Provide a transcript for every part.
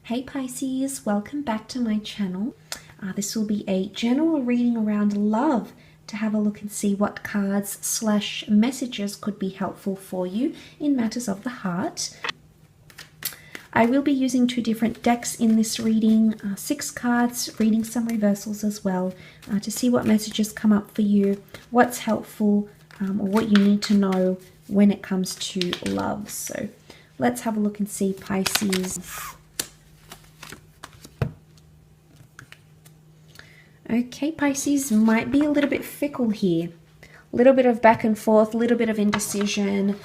Hey Pisces, welcome back to my channel. This will be a general reading around love to have a look and see what cards / messages could be helpful for you in matters of the heart. I will be using 2 different decks in this reading, 6 cards, reading some reversals as well, to see what messages come up for you, what's helpful, or what you need to know when it comes to love. So let's have a look and see, Pisces. Okay, Pisces might be a little bit fickle here. A little bit of back and forth, a little bit of indecision.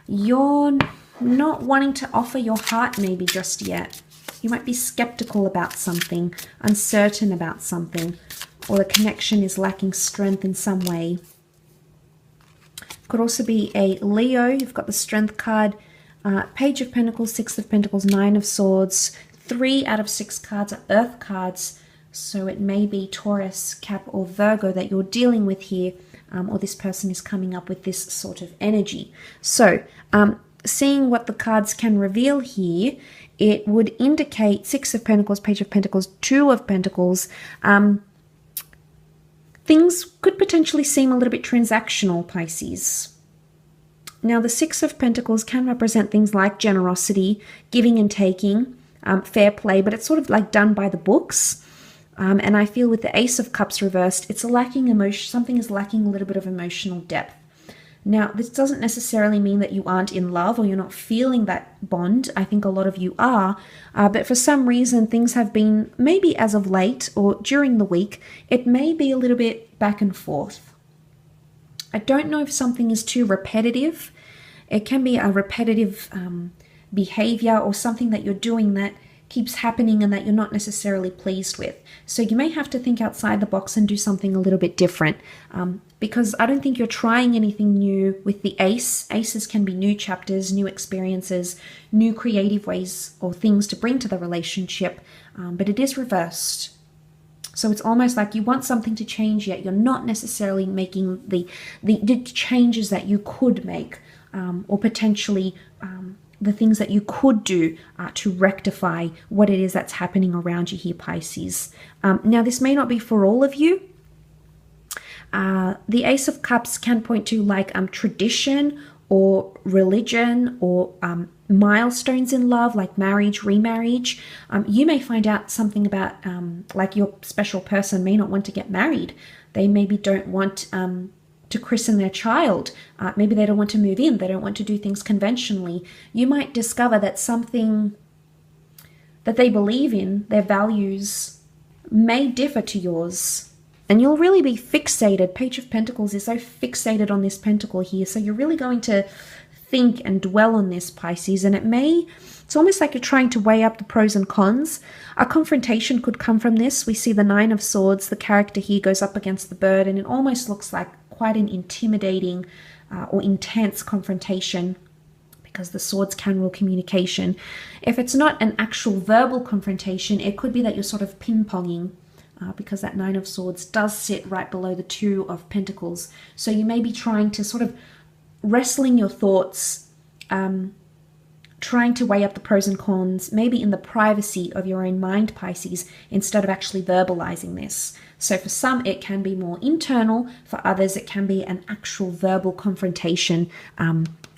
You're not wanting to offer your heart maybe just yet. You might be skeptical about something, uncertain about something, or the connection is lacking strength in some way. Could also be a Leo. You've got the Strength card, Page of Pentacles, 6 of Pentacles, 9 of Swords. 3 out of 6 cards are Earth cards. So it may be Taurus, Cap, or Virgo that you're dealing with here, or this person is coming up with this sort of energy. So seeing what the cards can reveal here, it would indicate 6 of Pentacles, Page of Pentacles, 2 of Pentacles. Things could potentially seem a little bit transactional, Pisces. Now, the 6 of Pentacles can represent things like generosity, giving and taking, fair play, but it's sort of like done by the books. And I feel with the Ace of Cups reversed, it's lacking emotion. Something is lacking a little bit of emotional depth. Now, this doesn't necessarily mean that you aren't in love or you're not feeling that bond. I think a lot of you are. But for some reason, things have been, maybe as of late or during the week, it may be a little bit back and forth. I don't know if something is too repetitive. It can be a repetitive behavior or something that you're doing that keeps happening and that you're not necessarily pleased with. So you may have to think outside the box and do something a little bit different, because I don't think you're trying anything new with the Ace. Aces can be new chapters, new experiences, new creative ways or things to bring to the relationship, but it is reversed. So it's almost like you want something to change, yet you're not necessarily making the changes that you could make, or potentially the things that you could do to rectify what it is that's happening around you here, Pisces. Now, this may not be for all of you. The Ace of Cups can point to like tradition or religion or milestones in love, like marriage, remarriage. You may find out something about like your special person may not want to get married. They maybe don't want to christen their child. Maybe they don't want to move in. They don't want to do things conventionally. You might discover that something that they believe in, their values, may differ to yours. And you'll really be fixated. Page of Pentacles is so fixated on this pentacle here. So you're really going to think and dwell on this, Pisces. And it's almost like you're trying to weigh up the pros and cons. A confrontation could come from this. We see the 9 of Swords. The character here goes up against the bird, and it almost looks like quite an intimidating or intense confrontation, because the swords can rule communication. If it's not an actual verbal confrontation, it could be that you're sort of ping-ponging, because that 9 of Swords does sit right below the 2 of Pentacles. So you may be trying to sort of wrestling your thoughts, trying to weigh up the pros and cons, maybe in the privacy of your own mind, Pisces, instead of actually verbalizing this. So for some, it can be more internal. For others, it can be an actual verbal confrontation,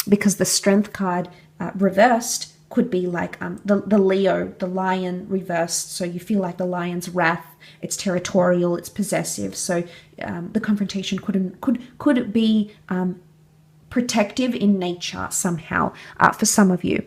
because the Strength card reversed could be like the Leo, the lion reversed. So you feel like the lion's wrath. It's territorial, it's possessive. So the confrontation could be protective in nature somehow for some of you.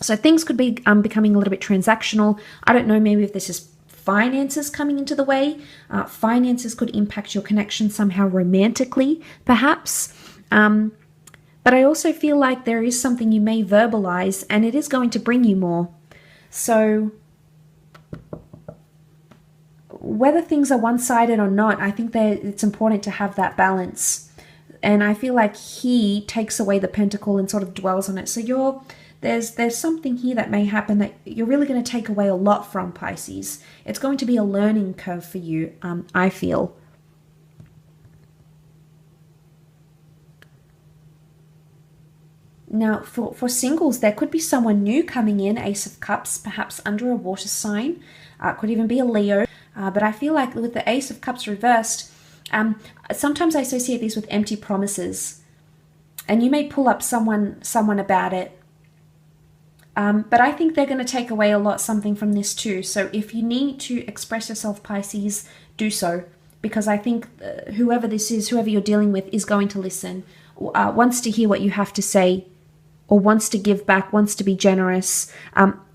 So things could be becoming a little bit transactional. I don't know, maybe if this is finances coming into the way. Finances could impact your connection somehow romantically, perhaps. But I also feel like there is something you may verbalize, and it is going to bring you more. So whether things are one-sided or not, I think that it's important to have that balance. And I feel like he takes away the pentacle and sort of dwells on it. So there's something here that may happen that you're really going to take away a lot from, Pisces. It's going to be a learning curve for you, I feel. Now, for singles, there could be someone new coming in, Ace of Cups, perhaps under a water sign. Could even be a Leo. But I feel like with the Ace of Cups reversed, sometimes I associate these with empty promises. And you may pull up someone about it. But I think they're going to take away something from this too. So if you need to express yourself, Pisces, do so. Because I think whoever this is, whoever you're dealing with, is going to listen, wants to hear what you have to say, or wants to give back, wants to be generous.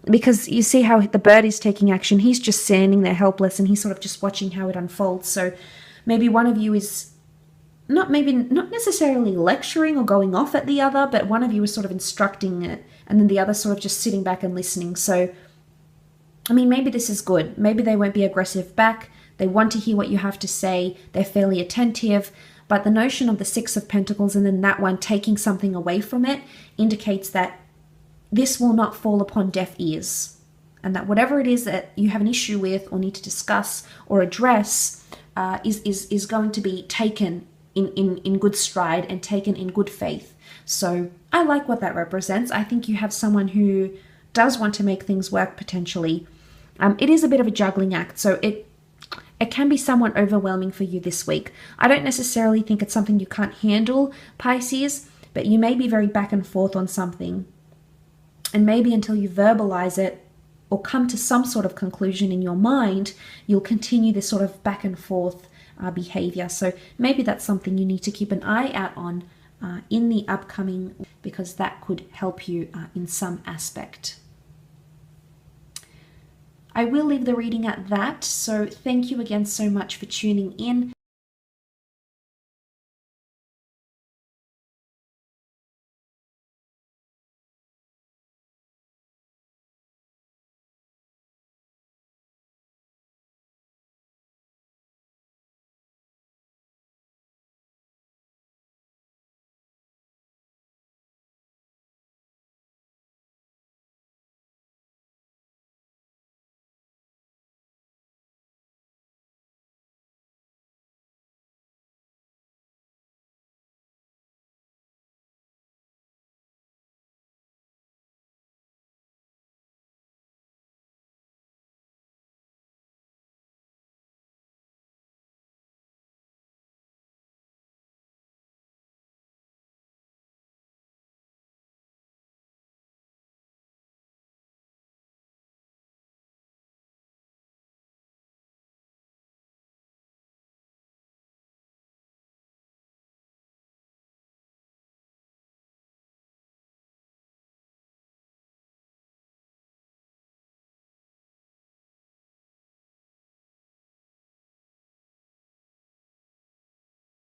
Because you see how the bird is taking action. He's just standing there helpless, and he's sort of just watching how it unfolds. So maybe one of you is not necessarily lecturing or going off at the other, but one of you is sort of instructing it, and then the other sort of just sitting back and listening. So, I mean, maybe this is good. Maybe they won't be aggressive back. They want to hear what you have to say. They're fairly attentive. But the notion of the Six of Pentacles and then that one taking something away from it indicates that this will not fall upon deaf ears. And that whatever it is that you have an issue with or need to discuss or address is going to be taken in good stride and taken in good faith. So I like what that represents. I think you have someone who does want to make things work potentially. It is a bit of a juggling act, so it can be somewhat overwhelming for you this week. I don't necessarily think it's something you can't handle, Pisces, but you may be very back and forth on something. And maybe until you verbalize it or come to some sort of conclusion in your mind, you'll continue this sort of back and forth behavior. So maybe that's something you need to keep an eye out on in the upcoming, because that could help you in some aspect. I will leave the reading at that. So thank you again so much for tuning in.